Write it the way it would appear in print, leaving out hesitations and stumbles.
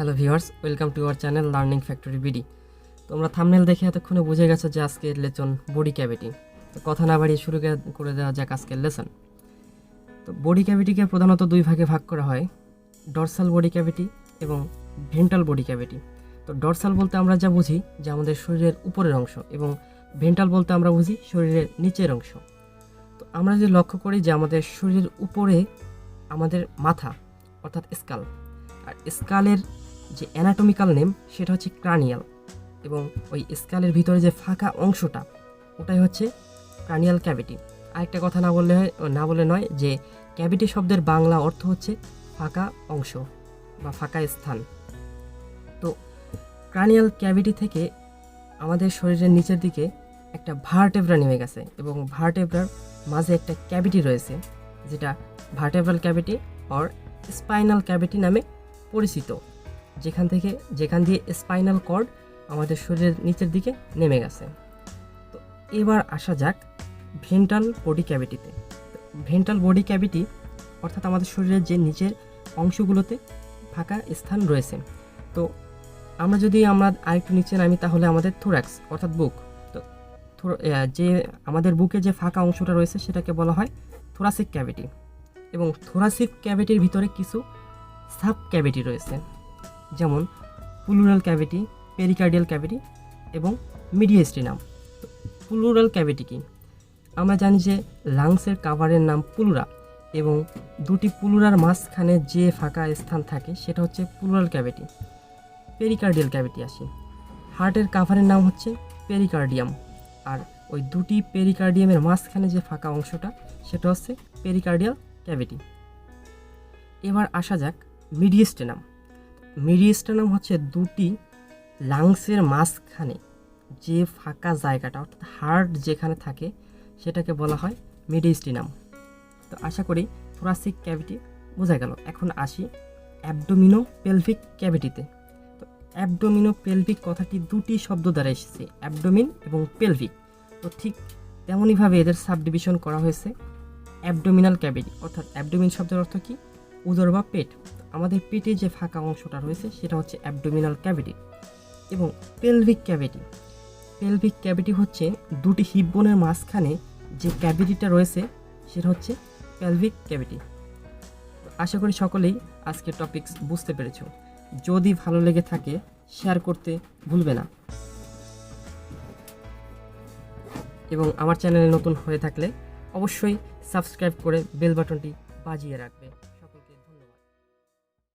Hello viewers, welcome to our channel learning factory BD. তোমরা thumbnail দেখে এতক্ষণে বুঝে গেছো যে আজকের লেসন বডি ক্যাভিটি। তো কথা না বাড়িয়ে শুরু করে দেওয়া যাক আজকের লেসন। তো বডি ক্যাভিটিকে প্রধানত দুই ভাগে ভাগ করা হয়, ডরসাল বডি ক্যাভিটি এবং ভেন্ট্রাল বডি ক্যাভিটি। তো ডরসাল বলতে আমরা যা বুঝি যে আমাদের শরীরের উপরের অংশ, এবং ভেন্ট্রাল বলতে আমরা বুঝি শরীরের নিচের অংশ। তো আমরা যদি লক্ষ্য করি যে আমাদের শরীরের উপরে আমাদের মাথা অর্থাৎ স্কাল, আর স্কালের যে অ্যানাটমিক্যাল নেম সেটা হচ্ছে ক্রানিয়াল, এবং ওই স্কালের ভিতরে যে ফাঁকা অংশটা ওটাই হচ্ছে ক্রানিয়াল ক্যাভিটি। আরেকটা কথা না বলে নয় যে ক্যাভিটি শব্দের বাংলা অর্থ হচ্ছে ফাঁকা অংশ বা ফাঁকা স্থান। তো ক্রানিয়াল ক্যাভিটি থেকে আমাদের শরীরের নিচের দিকে একটা ভার্টেব্রা নেমে গেছে, এবং ভার্টেব্রার মাঝে একটা ক্যাভিটি রয়েছে যেটা vertebral cavity or spinal cavity নামে পরিচিত, যেখান দিয়ে স্পাইনাল কর্ড আমাদের শরীরের নিচের দিকে নেমে গেছে। তো এবার আসা যাক ভেন্ট্রাল বডি ক্যাভিটিতে। ভেন্ট্রাল বডি ক্যাভিটি অর্থাৎ আমাদের শরীরের যে নিচের অংশগুলোতে ফাঁকা স্থান রয়েছে। তো আমরা আরেকটু নিচে নামি তাহলে আমাদের থোরাক্স অর্থাৎ বুক। তো যে আমাদের বুকে যে ফাঁকা অংশটা রয়েছে সেটাকে বলা হয় থোরাসিক ক্যাভিটি, এবং থোরাসিক ক্যাভিটির ভিতরে কিছু সাব ক্যাভিটি রয়েছে, যেমন প্লুরাল ক্যাভিটি, পেরিকার্ডিয়াল ক্যাভিটি এবং মিডিয়াস্টিনাম। প্লুরাল ক্যাভিটি কি? আমরা জানি যে লাংসের কাভারের নাম প্লুরা, এবং দুটি প্লুরার মাঝখানে যে ফাঁকা স্থান থাকে সেটা হচ্ছে প্লুরাল ক্যাভিটি। পেরিকার্ডিয়াল ক্যাভিটি আসি, হার্টের কাভারের নাম হচ্ছে পেরিকার্ডিয়াম, আর ওই দুটি পেরিকার্ডিয়ামের মাঝখানে যে ফাঁকা অংশটা সেটা হচ্ছে পেরিকার্ডিয়াল ক্যাভিটি। এবার আসা যাক মিডিয়াস্টিনাম। মিডিয়াস্টিনাম হচ্ছে দুটি লাংসের মাঝখানে যে ফাঁকা জায়গাটা অর্থাৎ হার্ট যেখানে থাকে সেটাকে বলা হয় মিডিয়াস্টিনাম। তো আশা করি থোরাসিক ক্যাভিটি বোঝা গেল। এখন আসি অ্যাবডোমিনোপেলভিক ক্যাভিটিতে। তো অ্যাবডোমিনোপেলভিক কথাটি দুটি শব্দ দ্বারা এসেছে, অ্যাবডোমিন এবং পেলভিক। তো ঠিক তেমনইভাবে এদের সাবডিভিশন করা হয়েছে। অ্যাবডোমিনাল ক্যাভিটি অর্থাৎ অ্যাবডোমিন শব্দের অর্থ কি? উদর বা পেট। আমাদের পেটে যে ফাঁকা অংশটা রয়েছে সেটা হচ্ছে অ্যাবডোমিনাল ক্যাভিটি। এবং পেলভিক ক্যাভিটি, পেলভিক ক্যাভিটি হচ্ছে দুটি হিপ বোনের মাঝখানে যে ক্যাভিটিটা রয়েছে সেটা হচ্ছে পেলভিক ক্যাভিটি। আশা করি সকলেই আজকের টপিকস বুঝতে পেরেছো। যদি ভালো লেগে থাকে শেয়ার করতে ভুলবে না, এবং আমার চ্যানেলে নতুন হয়ে থাকলে অবশ্যই সাবস্ক্রাইব করে বেল বাটনটি বাজিয়ে রাখবে।